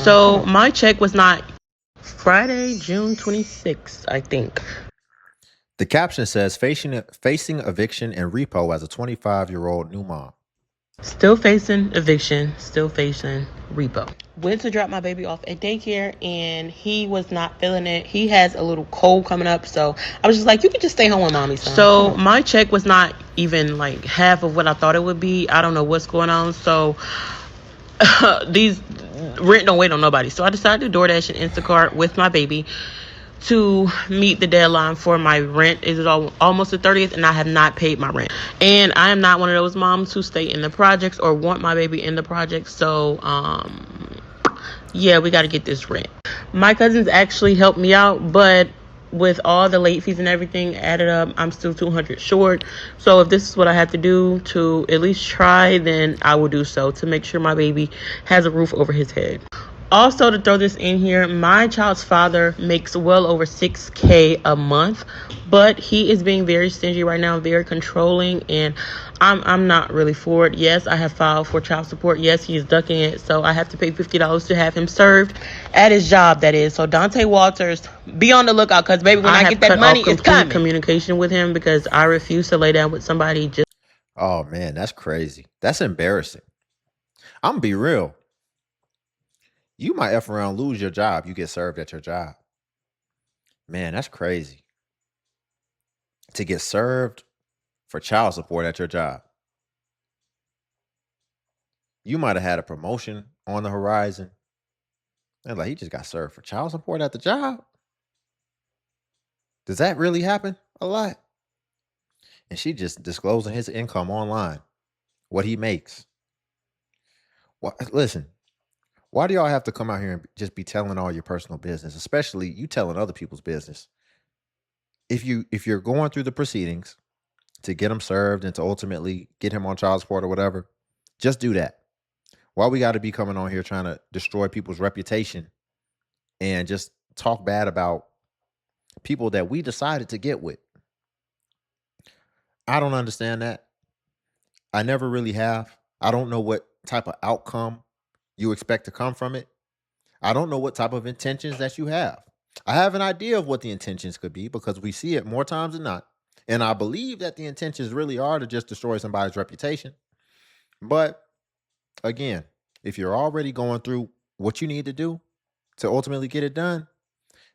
So my check was not Friday, June 26th, I think. The caption says facing eviction and repo as a 25-year-old new mom. Still facing eviction, still facing repo. Went to drop my baby off at daycare and he was not feeling it. He has a little cold coming up, so I was just like, you can just stay home with mommy, son. So my check was not even like half of what I thought it would be. I don't know what's going on. So these rent don't wait on nobody. So I decided to DoorDash and Instacart with my baby to meet the deadline for my rent. It is almost the 30th and I have not paid my rent. And I am not one of those moms who stay in the projects or want my baby in the projects. So yeah, we got to get this rent. My cousins actually helped me out, but with all the late fees and everything added up, I'm still $200 short. So if this is what I have to do to at least try, then I will do so to make sure my baby has a roof over his head. Also, to throw this in here, my child's father makes well over 6K a month, but he is being very stingy right now, very controlling, and I'm not really for it. Yes, I have filed for child support. Yes, he is ducking it, so I have to pay $50 to have him served at his job, that is. So Dante Walters, be on the lookout, because baby, when I get that money, it's coming. Communication with him because I refuse to lay down with somebody just. Oh man, that's crazy. That's embarrassing. I'm gonna be real. You might F around lose your job. You get served at your job. Man, that's crazy. To get served for child support at your job. You might have had a promotion on the horizon. And like, he just got served for child support at the job. Does that really happen a lot? And she just disclosing his income online, what he makes. Listen, why do y'all have to come out here and just be telling all your personal business, especially you telling other people's business? If you're going through the proceedings to get him served and to ultimately get him on child support or whatever, just do that. Why we got to be coming on here trying to destroy people's reputation and just talk bad about people that we decided to get with? I don't understand that. I never really have. I don't know what type of outcome you expect to come from it. I don't know what type of intentions that you have. I have an idea of what the intentions could be because we see it more times than not. And I believe that the intentions really are to just destroy somebody's reputation. But again, if you're already going through what you need to do to ultimately get it done,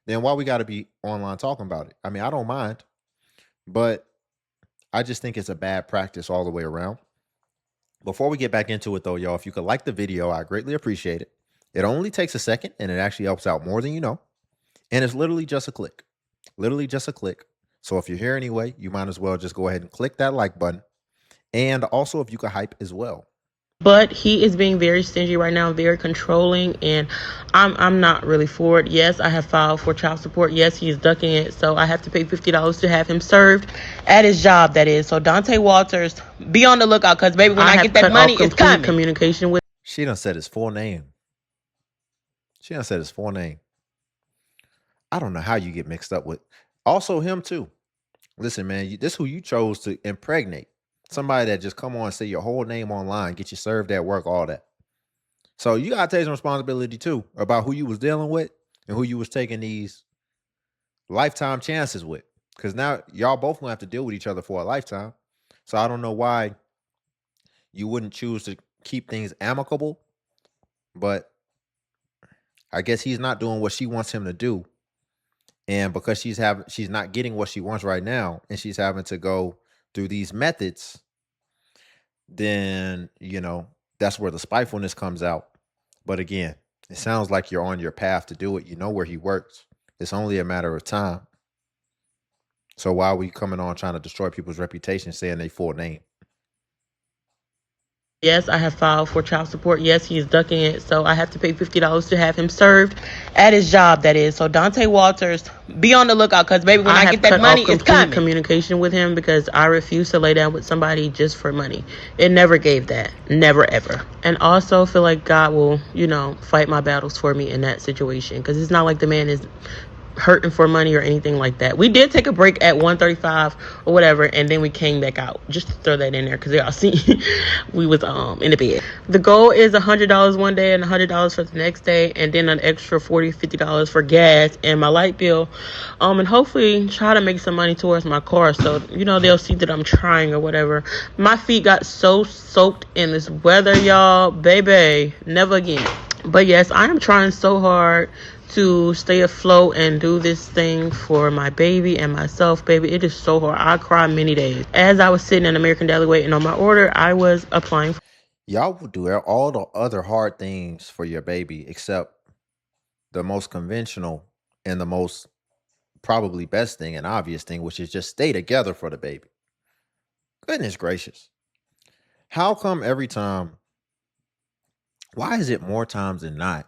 then why we got to be online talking about it? I mean, I don't mind, but I just think it's a bad practice all the way around. Before we get back into it though, y'all, if you could like the video, I greatly appreciate it. It only takes a second and it actually helps out more than you know. And it's literally just a click. Literally just a click. So if you're here anyway, you might as well just go ahead and click that like button. And also if you could hype as well. But he is being very stingy right now, very controlling, and I'm not really for it. Yes, I have filed for child support. Yes, he is ducking it, so I have to pay $50 to have him served at his job, that is. So Dante Walters, be on the lookout, because baby, when I get that money, it's coming. Communication with. She done said his full name. She done said his full name. I don't know how you get mixed up with. Also him too. Listen, man, this who you chose to impregnate. Somebody that just come on and say your whole name online, get you served at work, all that. So you gotta take some responsibility too about who you was dealing with and who you was taking these lifetime chances with. Because now y'all both gonna have to deal with each other for a lifetime. So I don't know why you wouldn't choose to keep things amicable, but I guess he's not doing what she wants him to do. And because she's not getting what she wants right now, and she's having to go through these methods, then that's where the spitefulness comes out. But again, it sounds like you're on your path to do it. You know where he works. It's only a matter of time. So why are we coming on trying to destroy people's reputation, saying their full name? Yes, I have filed for child support. Yes, he is ducking it, so I have to pay $50 to have him served at his job, that is. So Dante Walters, be on the lookout, because baby, when I get that money, it's coming. Communication with him because I refuse to lay down with somebody just for money. It never gave that, never ever. And also feel like God will, fight my battles for me in that situation, because it's not like the man is hurting for money or anything like that. We did take a break at 1:35 or whatever, and then we came back out. Just to throw that in there because y'all see we was in the bed. The goal is $100 one day and $100 for the next day, and then an extra $40-$50 for gas and my light bill, and hopefully try to make some money towards my car, so they'll see that I'm trying or whatever. My feet got so soaked in this weather, y'all, baby, never again. But yes, I am trying so hard to stay afloat and do this thing for my baby and myself, baby. It is so hard. I cried many days. As I was sitting in American Deli waiting on my order, I was applying for. Y'all will do all the other hard things for your baby except the most conventional and the most probably best thing and obvious thing, which is just stay together for the baby. Goodness gracious. How come every time, why is it more times than not,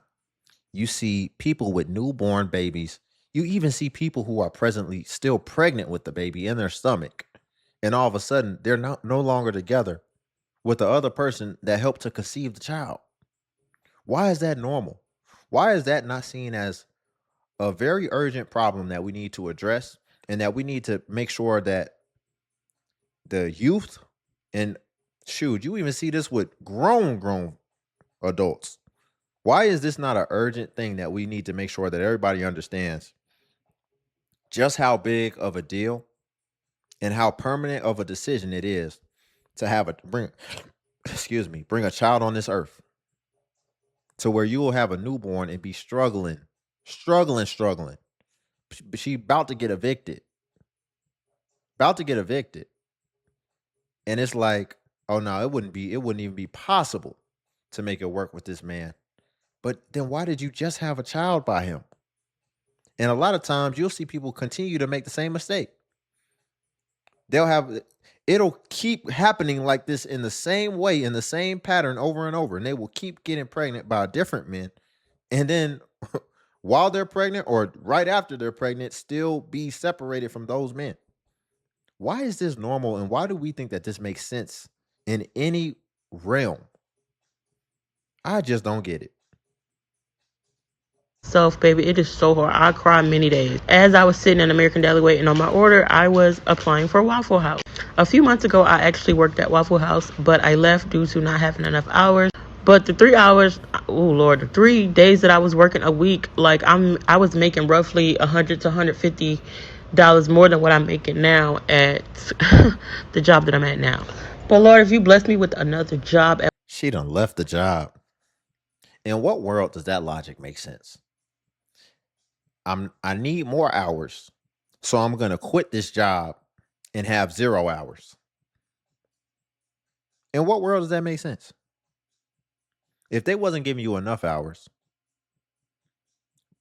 you see people with newborn babies, you even see people who are presently still pregnant with the baby in their stomach, and all of a sudden they're no longer together with the other person that helped to conceive the child? Why is that normal? Why is that not seen as a very urgent problem that we need to address, and that we need to make sure that the youth, and shoot, you even see this with grown adults. Why is this not an urgent thing that we need to make sure that everybody understands just how big of a deal and how permanent of a decision it is to have bring a child on this earth, to where you will have a newborn and be struggling. She about to get evicted. And it's like, oh no, it wouldn't even be possible to make it work with this man. But then why did you just have a child by him? And a lot of times you'll see people continue to make the same mistake. It'll keep happening like this in the same way, in the same pattern over and over. And they will keep getting pregnant by different men. And then while they're pregnant or right after they're pregnant, still be separated from those men. Why is this normal? And why do we think that this makes sense in any realm? I just don't get it. Self, baby, it is so hard. I cried many days. As I was sitting in American Deli waiting on my order, I was applying for Waffle House. A few months ago, I actually worked at Waffle House, but I left due to not having enough hours. But the 3 hours, oh Lord, the 3 days that I was working a week, like I was making roughly $100 to $150 more than what I'm making now at the job that I'm at now. But Lord, if you bless me with another job. She done left the job. In what world does that logic make sense? I need more hours, so I'm gonna quit this job and have 0 hours. In what world does that make sense? If they wasn't giving you enough hours,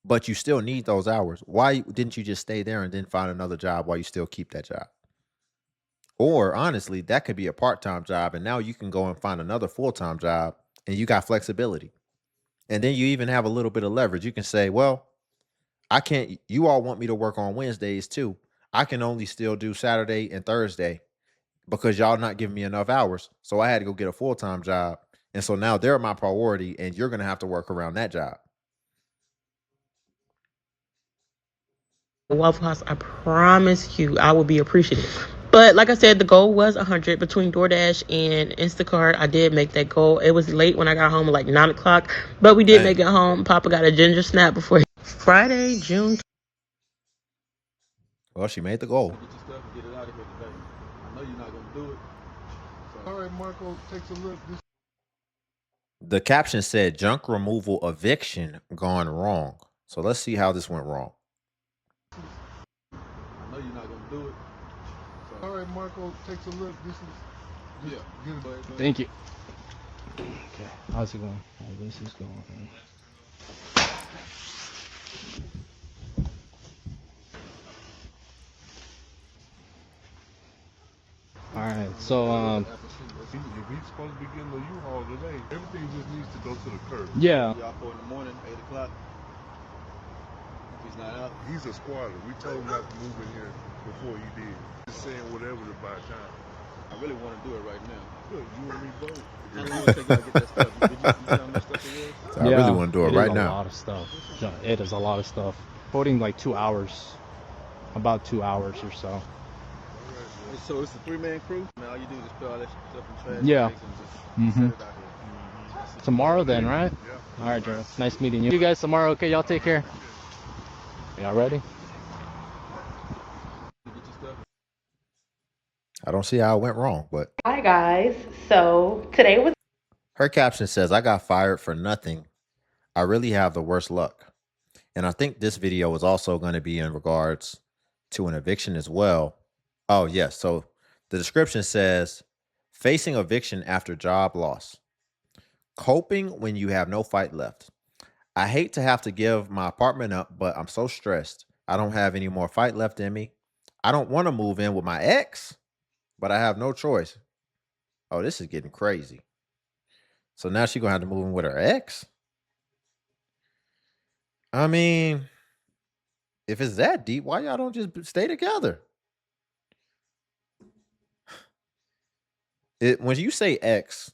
but you still need those hours, why didn't you just stay there and then find another job while you still keep that job? Or honestly, that could be a part-time job, and now you can go and find another full-time job, and you got flexibility. And then you even have a little bit of leverage. You can say, well, I can't, you all want me to work on Wednesdays too. I can only still do Saturday and Thursday because y'all not giving me enough hours. So I had to go get a full-time job. And so now they're my priority, and you're going to have to work around that job. Waffle House, I promise you, I will be appreciative. But like I said, the goal was 100 between DoorDash and Instacart. I did make that goal. It was late when I got home, like 9 o'clock, but we did make it home. Papa got a ginger snap before Friday, June. Well, she made the goal. Get your stuff and get it out of here today. I know you're not gonna do it. So. All right, Marco, takes a look. The caption said junk removal eviction gone wrong. So let's see how this went wrong. I know you're not gonna do it. So. All right, Marco, takes a look. This is good. Thank you. Okay, how's it going? How this is going? All right, so if he's supposed to be getting a U-Haul today, everything just needs to go to the curb. Yeah. Y'all for in the morning, 8 o'clock. If he's not out, he's a squatter. We told him not to move in here before he did. Just saying whatever to buy time. I really want to do it right now. Good, you and me both. How long will it take y'all to get that stuff? Did you see how much stuff it was? So I really want to do it right now. A lot of stuff. It is a lot of stuff. Quoting like 2 hours, about 2 hours or so. So it's a 3-man crew. Now all you do is just put all that stuff in trash Yeah. bags and just set it out here. Tomorrow then, right? Yeah. All right, Joe. Nice meeting you. See you guys tomorrow. Okay, y'all take care. Y'all ready? Get your stuff. I don't see how it went wrong, but Hi guys. So today was her caption says, I got fired for nothing. I really have the worst luck. And I think this video is also going to be in regards to an eviction as well. Oh, yes. So the description says, facing eviction after job loss, coping when you have no fight left. I hate to have to give my apartment up, but I'm so stressed. I don't have any more fight left in me. I don't want to move in with my ex, but I have no choice. Oh, this is getting crazy. So now she's going to have to move in with her ex? I mean, if it's that deep, why y'all don't just stay together? When you say ex,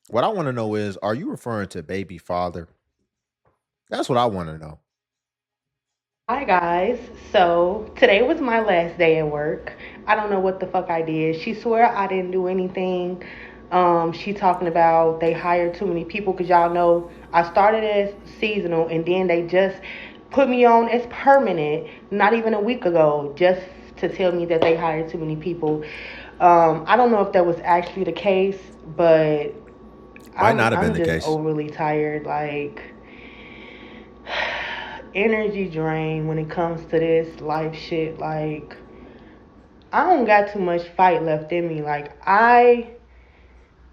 what I want to know is, are you referring to baby father? That's what I want to know. Hi guys. So today was my last day at work. I don't know what the fuck I did. She swear I didn't do anything. She talking about they hired too many people because y'all know I started as seasonal and then they just put me on as permanent not even a week ago just to tell me that they hired too many people. I don't know if that was actually the case, but Might I'm not have been I'm the just case. overly tired. Like energy drain when it comes to this life shit. Like I don't got too much fight left in me. Like I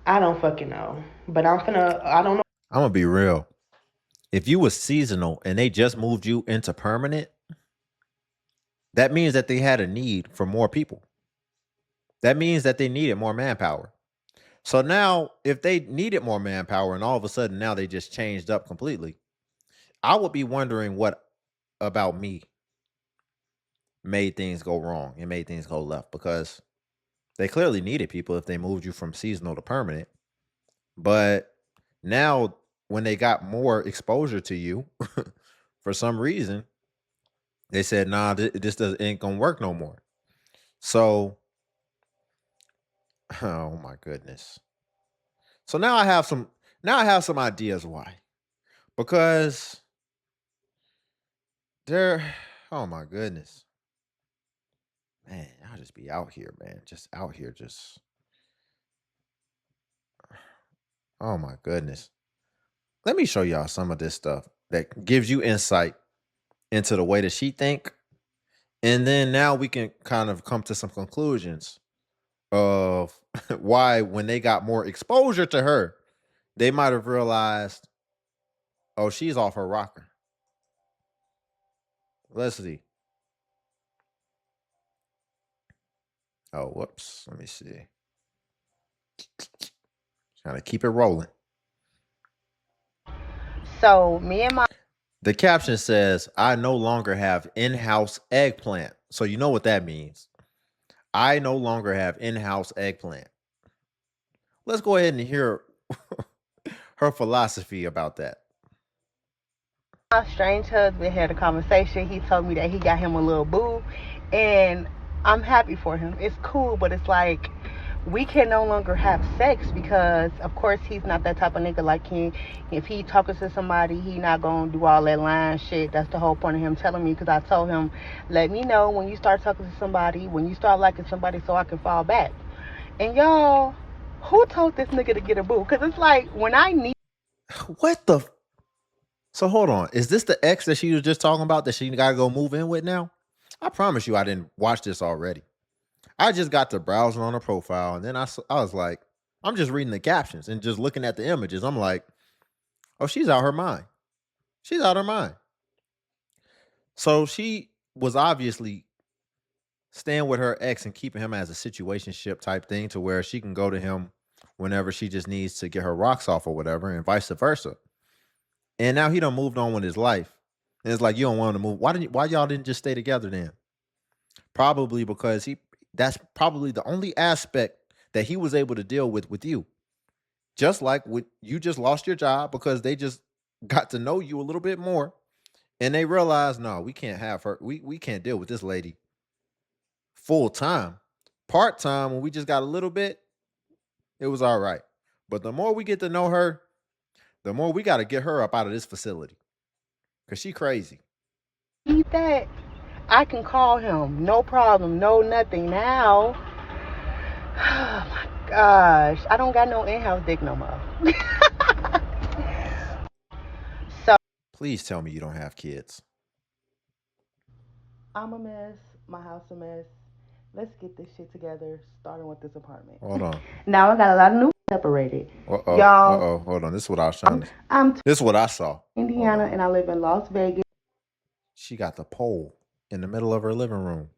don't fucking know. But I don't know. I'm going to be real. If you was seasonal and they just moved you into permanent, that means that they had a need for more people. That means that they needed more manpower. So now, if they needed more manpower and all of a sudden now they just changed up completely, I would be wondering what about me made things go wrong and made things go left, because they clearly needed people if they moved you from seasonal to permanent. But now, when they got more exposure to you, for some reason, they said, "Nah, this doesn't ain't gonna work no more." So, oh my goodness. So now I have some. Now I have some ideas why. Because they're. Oh my goodness, man! I'll just be out here, man. Just out here, just. Oh my goodness. Let me show y'all some of this stuff that gives you insight into the way that she think, and then now we can kind of come to some conclusions of why, when they got more exposure to her, they might have realized, oh, she's off her rocker. Let's see. Oh, whoops. Let me see. Trying to keep it rolling. So me and my The caption says, I no longer have in-house eggplant. So you know what that means. I no longer have in-house eggplant. Let's go ahead and hear her philosophy about that. strange husband had a conversation. He told me that he got him a little boo, and I'm happy for him. It's cool, but it's like we can no longer have sex because, of course, he's not that type of nigga. Like he, if he talking to somebody, he not gonna do all that lying shit. That's the whole point of him telling me because I told him, let me know when you start talking to somebody, when you start liking somebody, so I can fall back. And y'all, who told this nigga to get a boo? Because it's like when I need. What the? So hold on. Is this the ex that she was just talking about that she got to go move in with now? I promise you I didn't watch this already. I just got to browsing on her profile, and then I was like, I'm just reading the captions and just looking at the images. I'm like, oh, she's out her mind. She's out her mind. So she was obviously staying with her ex and keeping him as a situationship type thing, to where she can go to him whenever she just needs to get her rocks off or whatever, and vice versa. And now he done moved on with his life. And it's like, you don't want to move. Why y'all didn't just stay together then? Probably because that's probably the only aspect that he was able to deal with you. Just like you just lost your job because they just got to know you a little bit more. And they realized, no, we can't have her. We can't deal with this lady full time. Part time, when we just got a little bit, it was all right. But the more we get to know her, the more we got to get her up out of this facility. Because she crazy. Eat that. I can call him. No problem. No nothing. Now, oh my gosh. I don't got no in-house dick no more. So, Please tell me you don't have kids. I'm a mess. My house a mess. Let's get this shit together, starting with this apartment. Hold on. Now I got a lot of new separated. Uh-oh. Y'all, Uh-oh. Hold on. This is what I was trying to. I'm This is what I saw. Indiana and I live in Las Vegas. She got the pole in the middle of her living room.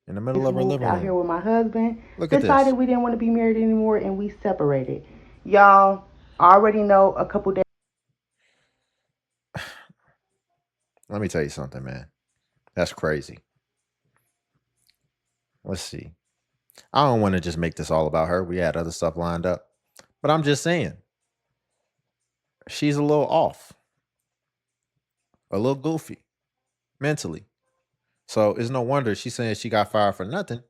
In the middle Just of her moved living out room. here with my husband. Look at Decided this. we didn't want to be married anymore and we separated. Y'all I already know a couple days. Let me tell you something, man. That's crazy. Let's see. I don't want to just make this all about her. We had other stuff lined up. But I'm just saying, she's a little off, a little goofy mentally. So it's no wonder she's saying she got fired for nothing.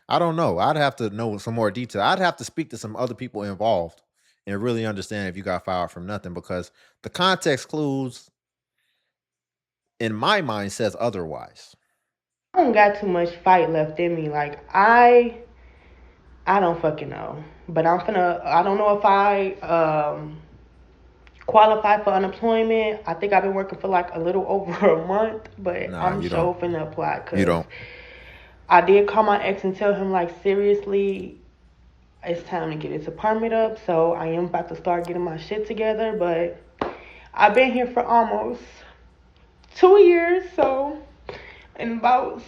I don't know. I'd have to know some more detail. I'd have to speak to some other people involved and really understand if you got fired from nothing, because the context clues in my mind says otherwise. I don't got too much fight left in me. Like I don't fucking know. But I don't know if I qualify for unemployment. I think I've been working for like a little over a month, but Nah, I'm you don't. sure finna apply You because don't. I did call my ex and tell him like seriously, it's time to get his apartment up. So I am about to start getting my shit together. But I've been here for almost 2 years, so in about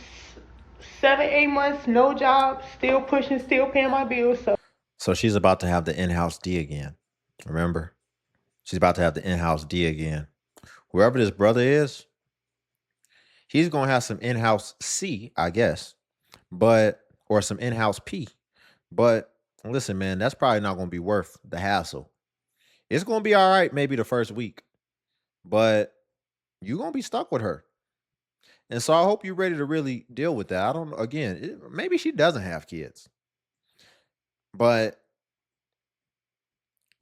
7, 8 months, no job, still pushing, still paying my bills. So she's about to have the in-house D again. Remember? She's about to have the in-house D again. Whoever this brother is, he's going to have some in-house C, I guess. Or some in-house P. But listen, man, that's probably not going to be worth the hassle. It's going to be all right maybe the first week, but you're going to be stuck with her. And so I hope you're ready to really deal with that. I don't know. Again, maybe she doesn't have kids, but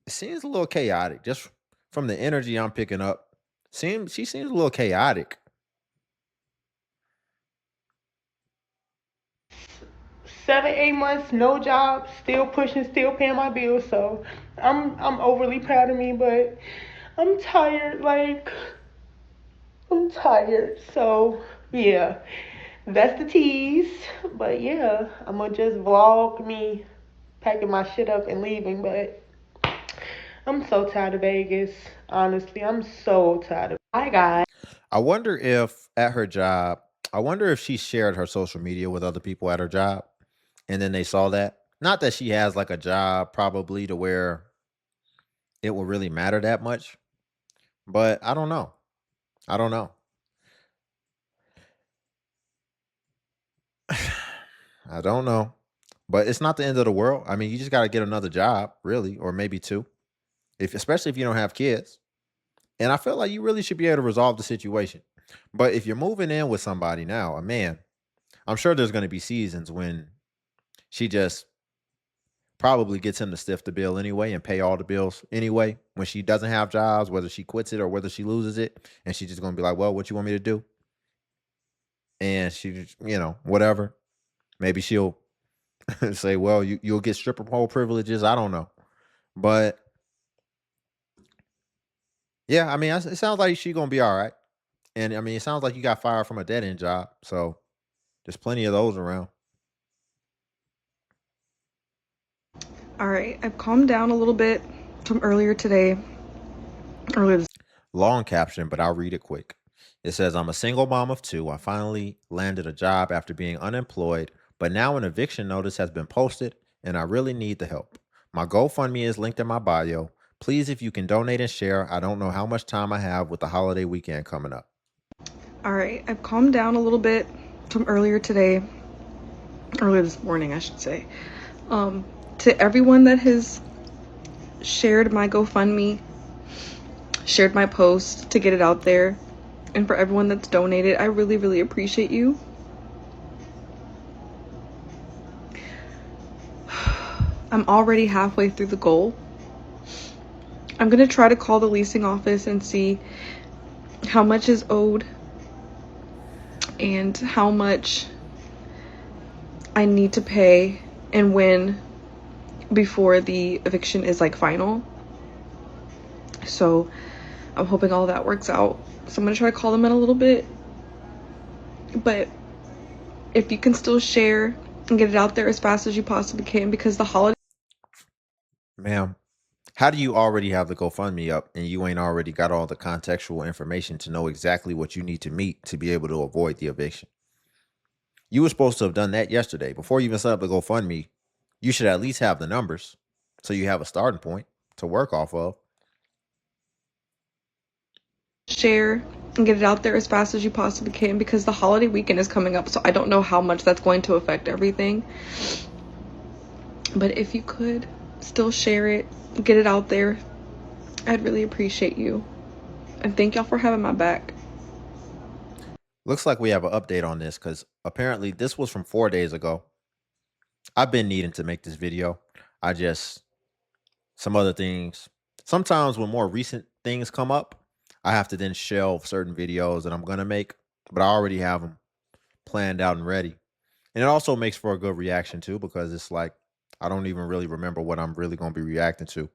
it seems a little chaotic just from the energy I'm picking up. She seems a little chaotic. 7, 8 months, no job, still pushing, still paying my bills. So I'm overly proud of me, but I'm tired. Like I'm tired. So yeah, that's the tease. But yeah, I'm gonna just vlog me packing my shit up and leaving. But I'm so tired of Vegas. Honestly, I'm so tired of. Hi guys. I wonder if at her job, I wonder if she shared her social media with other people at her job and then they saw that. Not that she has like a job probably to where it will really matter that much, but I don't know. I don't know. I don't know. But it's not the end of the world. I mean, you just got to get another job, really, or maybe two. Especially if you don't have kids. And I feel like you really should be able to resolve the situation. But if you're moving in with somebody now, a man, I'm sure there's going to be seasons when she just probably gets him to stiff the bill anyway and pay all the bills anyway when she doesn't have jobs, whether she quits it or whether she loses it. And she's just going to be like, well, what you want me to do? And she, whatever. Maybe she'll say, well, you'll get stripper pole privileges. I don't know. But yeah, I mean, it sounds like she's going to be all right. And I mean, it sounds like you got fired from a dead end job. So there's plenty of those around. All right, I've calmed down a little bit from earlier today. Long caption, but I'll read it quick. It says, I'm a single mom of two. I finally landed a job after being unemployed, but now an eviction notice has been posted and I really need the help. My GoFundMe is linked in my bio. Please, if you can donate and share, I don't know how much time I have with the holiday weekend coming up. All right, I've calmed down a little bit from earlier this morning, I should say. To everyone that has shared my GoFundMe, shared my post to get it out there. And for everyone that's donated, I really, really appreciate you. I'm already halfway through the goal. I'm gonna try to call the leasing office and see how much is owed and how much I need to pay and when before the eviction is like final. So I'm hoping all that works out. So I'm gonna try to call them in a little bit. But if you can still share and get it out there as fast as you possibly can, because the holiday. Ma'am, how do you already have the GoFundMe up and you ain't already got all the contextual information to know exactly what you need to meet to be able to avoid the eviction? You were supposed to have done that yesterday. Before you even set up the GoFundMe, you should at least have the numbers so you have a starting point to work off of. Share and get it out there as fast as you possibly can, because the holiday weekend is coming up, so I don't know how much that's going to affect everything. But if you could still share it, get it out there, I'd really appreciate you. And thank y'all for having my back. Looks like we have an update on this because apparently this was from 4 days ago. I've been needing to make this video. Some other things. Sometimes when more recent things come up, I have to then shelve certain videos that I'm going to make, but I already have them planned out and ready. And it also makes for a good reaction too, because it's like, I don't even really remember what I'm really going to be reacting to.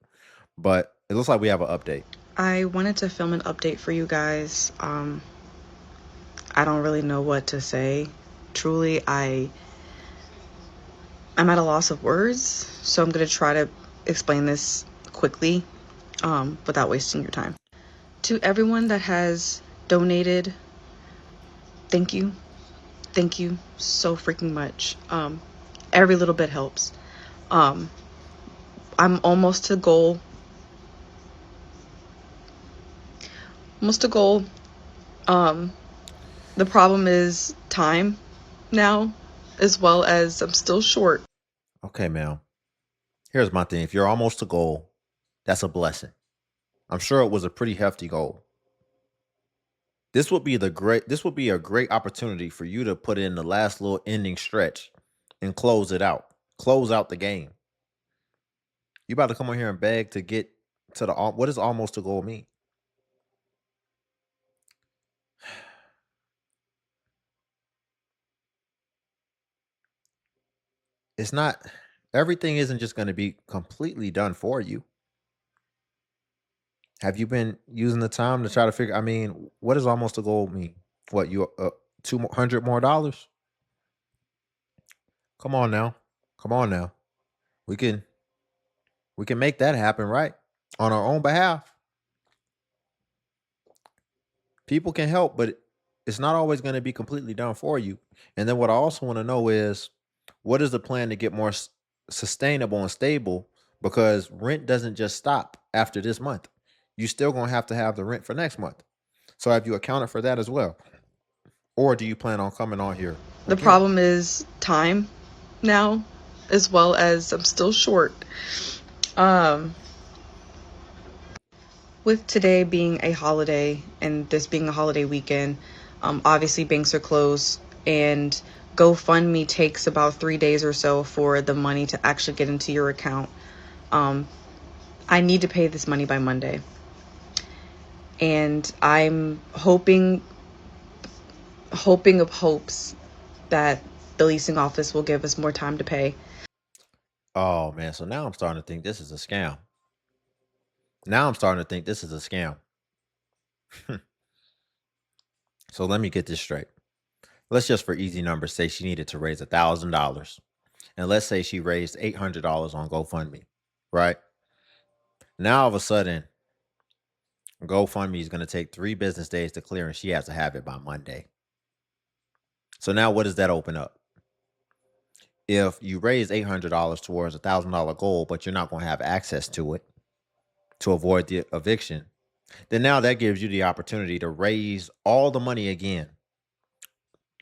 But it looks like we have an update. I wanted to film an update for you guys. I don't really know what to say. Truly, I'm at a loss of words, so I'm going to try to explain this quickly without wasting your time. To everyone that has donated, thank you. Thank you so freaking much. Every little bit helps. I'm almost to goal. Almost to goal. The problem is time now, as well as I'm still short. Okay, ma'am. Here's my thing. If you're almost to goal, that's a blessing. I'm sure it was a pretty hefty goal. This would be a great opportunity for you to put in the last little ending stretch and close it out. Close out the game. You about to come on here and beg to get to the what does almost a goal mean? It's not, everything isn't just going to be completely done for you. Have you been using the time to try to figure, I mean, what does almost a goal mean? What, you $200 more dollars? Come on now. Come on now. We can make that happen, right? On our own behalf. People can help, but it's not always going to be completely done for you. And then what I also want to know is, what is the plan to get more sustainable and stable? Because rent doesn't just stop after this month. You still going to have the rent for next month. So have you accounted for that as well? Or do you plan on coming on here? The problem is time now, as well as I'm still short. With today being a holiday and this being a holiday weekend, obviously banks are closed, and GoFundMe takes about 3 days or so for the money to actually get into your account. I need to pay this money by Monday. And I'm hoping of hopes that the leasing office will give us more time to pay. Oh man, so now I'm starting to think this is a scam. Now I'm starting to think this is a scam. So let me get this straight. Let's just, for easy numbers, say she needed to raise $1,000. And let's say she raised $800 on GoFundMe, right? Now all of a sudden, GoFundMe is going to take 3 business days to clear, and she has to have it by Monday. So now what does that open up? If you raise $800 towards $1,000 goal, but you're not going to have access to it to avoid the eviction, then now that gives you the opportunity to raise all the money again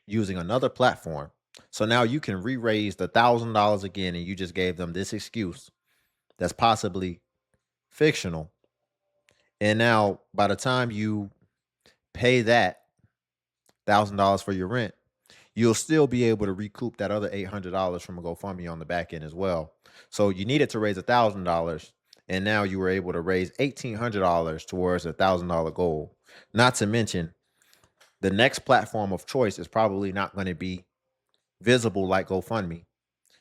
using another platform. So now you can re-raise the $1,000 again, and you just gave them this excuse that's possibly fictional, And now by the time you pay that $1,000 for your rent, you'll still be able to recoup that other $800 from a GoFundMe on the back end as well. So you needed to raise $1,000, and now you were able to raise $1,800 towards a $1,000 goal. Not to mention, the next platform of choice is probably not going to be visible like GoFundMe.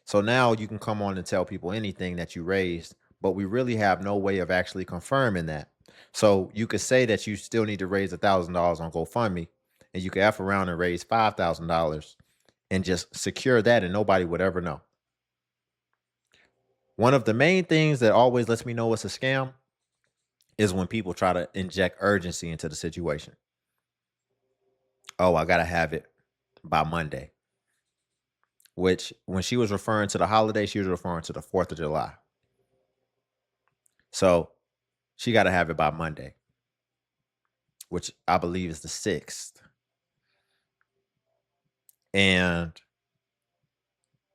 So now you can come on and tell people anything that you raised, but we really have no way of actually confirming that. So you could say that you still need to raise $1,000 on GoFundMe, and you could F around and raise $5,000 and just secure that, and nobody would ever know. One of the main things that always lets me know it's a scam is when people try to inject urgency into the situation. Oh, I got to have it by Monday. Which, when she was referring to the holiday, she was referring to the 4th of July. So she got to have it by Monday, which I believe is the 6th. And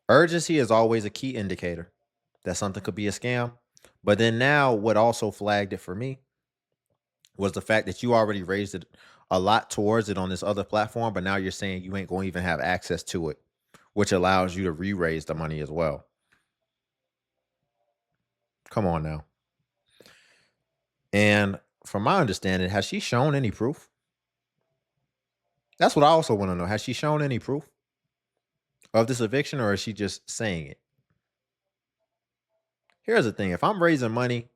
urgency is always a key indicator that something could be a scam. But then now what also flagged it for me was the fact that you already raised it a lot towards it on this other platform, but now you're saying you ain't going to even have access to it, which allows you to re-raise the money as well. Come on now. And from my understanding, has she shown any proof? That's what I also want to know. Has she shown any proof of this eviction, or is she just saying it? Here's the thing. If I'm raising money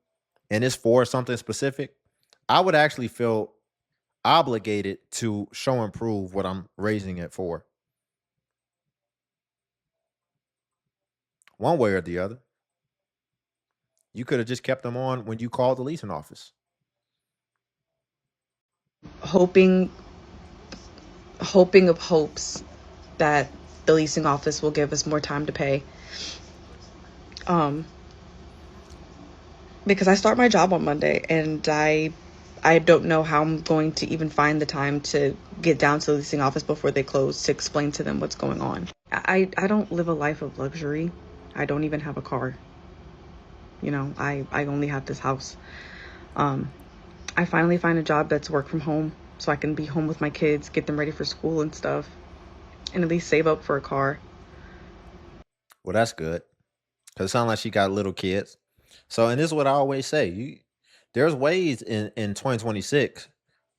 and it's for something specific, I would actually feel obligated to show and prove what I'm raising it for. One way or the other. You could have just kept them on when you called the leasing office. Hoping of hopes that the leasing office will give us more time to pay. Because I start my job on Monday, and I don't know how I'm going to even find the time to get down to the leasing office before they close to explain to them what's going on. I don't live a life of luxury. I don't even have a car. You know, I only have this house. I finally find a job that's work from home, so I can be home with my kids, get them ready for school and stuff, and at least save up for a car. Well, that's good. Because it sounds like she got little kids. So, and this is what I always say. There's ways in 2026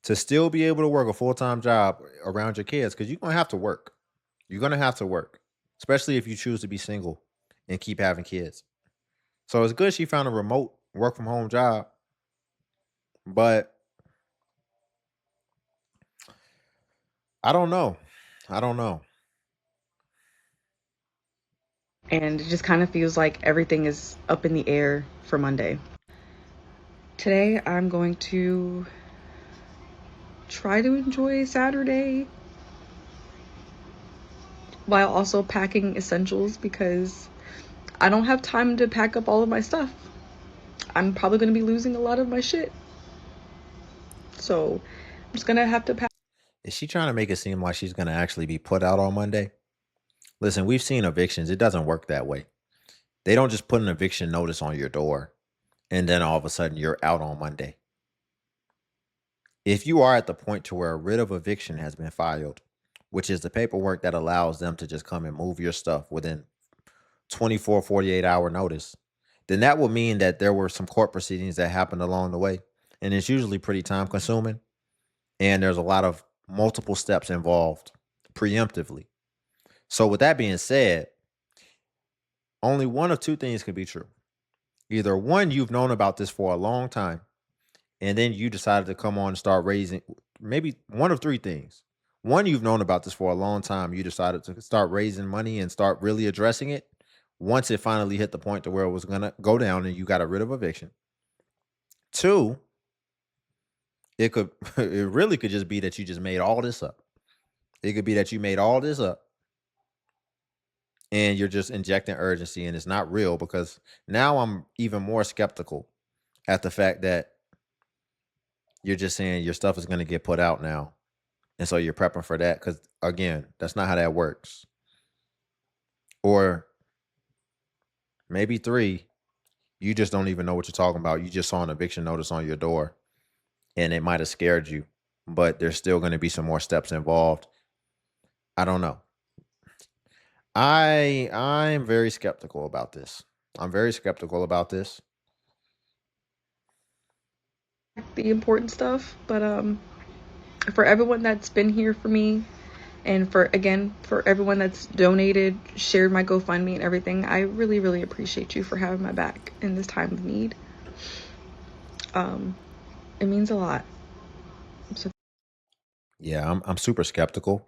to still be able to work a full-time job around your kids, because you're going to have to work. You're going to have to work, especially if you choose to be single and keep having kids. So it's good she found a remote work from home job. But I don't know. And it just kind of feels like everything is up in the air for Monday. Today, I'm going to try to enjoy Saturday while also packing essentials, because I don't have time to pack up all of my stuff. I'm probably going to be losing a lot of my shit. So I'm just going to have to pack. Is she trying to make it seem like she's going to actually be put out on Monday? Listen, we've seen evictions. It doesn't work that way. They don't just put an eviction notice on your door and then all of a sudden you're out on Monday. If you are at the point to where a writ of eviction has been filed, which is the paperwork that allows them to just come and move your stuff within 24, 48-hour notice, then that will mean that there were some court proceedings that happened along the way. And it's usually pretty time consuming. And there's a lot of multiple steps involved preemptively. So with that being said, only one of two things could be true. Either one, you've known about this for a long time, and then you decided to come on and start raising. Maybe one of three things. One, you've known about this for a long time. You decided to start raising money and start really addressing it once it finally hit the point to where it was going to go down and you got rid of eviction. Two, it really could just be that you just made all this up. It could be that you made all this up and you're just injecting urgency and it's not real, because now I'm even more skeptical at the fact that you're just saying your stuff is going to get put out now. And so you're prepping for that, because again, that's not how that works. Or maybe three, you just don't even know what you're talking about. You just saw an eviction notice on your door and it might have scared you, but there's still going to be some more steps involved. I don't know. I'm very skeptical about this. I'm very skeptical about this. The important stuff, but for everyone that's been here for me, and for everyone that's donated, shared my GoFundMe and everything, I really, really appreciate you for having my back in this time of need. It means a lot. So Yeah, I'm super skeptical.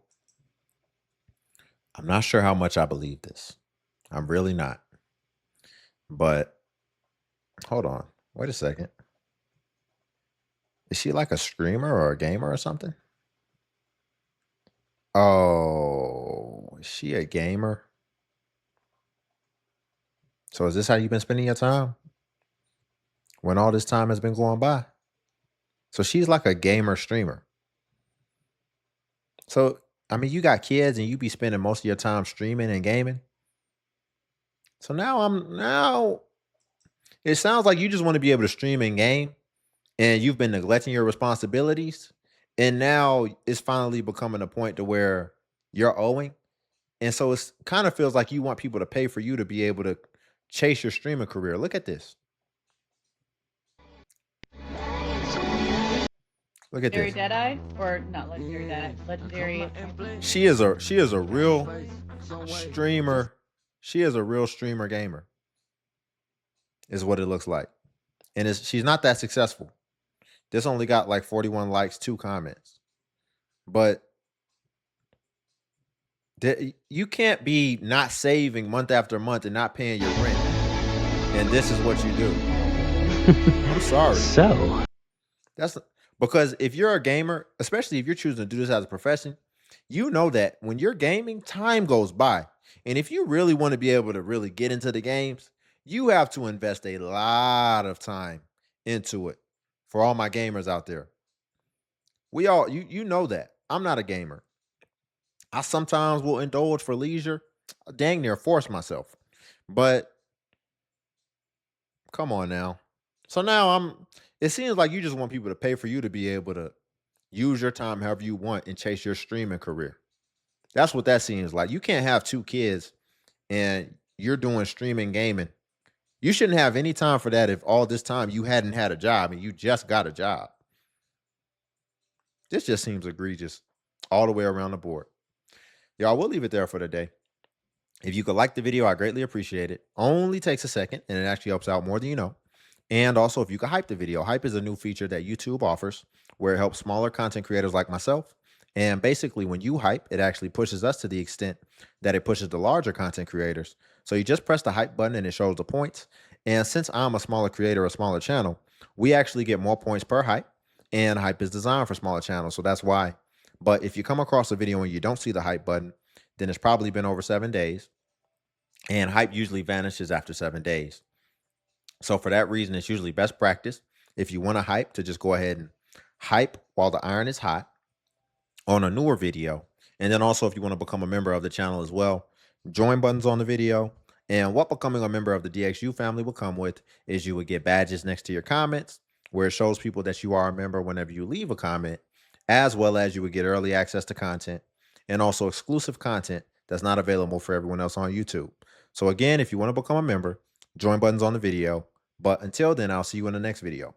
I'm not sure how much I believe this. I'm really not. But hold on. Wait a second. Is she like a streamer or a gamer or something? Oh, is she a gamer? So is this how you've been spending your time when all this time has been going by? So she's like a gamer streamer. So, I mean, you got kids and you be spending most of your time streaming and gaming. So now it sounds like you just want to be able to stream and game and you've been neglecting your responsibilities. And now it's finally becoming a point to where you're owing. And so it's kind of feels like you want people to pay for you to be able to chase your streaming career. Look at this. Look at Legendary this. Deadeye, or not legendary Deadeye, legendary. She is a real streamer. She is a real streamer gamer. Is what it looks like. And she's not that successful. This only got like 41 likes, 2 comments. But you can't be not saving month after month and not paying your rent. And this is what you do. I'm sorry. So That's because if you're a gamer, especially if you're choosing to do this as a profession, you know that when you're gaming, time goes by. And if you really want to be able to really get into the games, you have to invest a lot of time into it. For all my gamers out there, we all you know that. I'm not a gamer. I sometimes will indulge for leisure, dang near force myself. But come on now. So now it seems like you just want people to pay for you to be able to use your time however you want and chase your streaming career. That's what that seems like. You can't have 2 kids and you're doing streaming gaming. You shouldn't have any time for that if all this time you hadn't had a job and you just got a job. This just seems egregious all the way around the board. Y'all, we'll leave it there for today. If you could like the video, I greatly appreciate it. Only takes a second and it actually helps out more than you know. And also, if you could hype the video, hype is a new feature that YouTube offers where it helps smaller content creators like myself. And basically, when you hype, it actually pushes us to the extent that it pushes the larger content creators. So you just press the hype button and it shows the points. And since I'm a smaller creator, a smaller channel, we actually get more points per hype. And hype is designed for smaller channels. So that's why. But if you come across a video and you don't see the hype button, then it's probably been over 7 days. And hype usually vanishes after 7 days. So for that reason, it's usually best practice if you want to hype to just go ahead and hype while the iron is hot on a newer video. And then also if you want to become a member of the channel as well, join buttons on the video. And what becoming a member of the DXU family will come with is you would get badges next to your comments where it shows people that you are a member whenever you leave a comment, as well as you would get early access to content and also exclusive content that's not available for everyone else on YouTube. So again, if you want to become a member, join buttons on the video. But until then, I'll see you in the next video.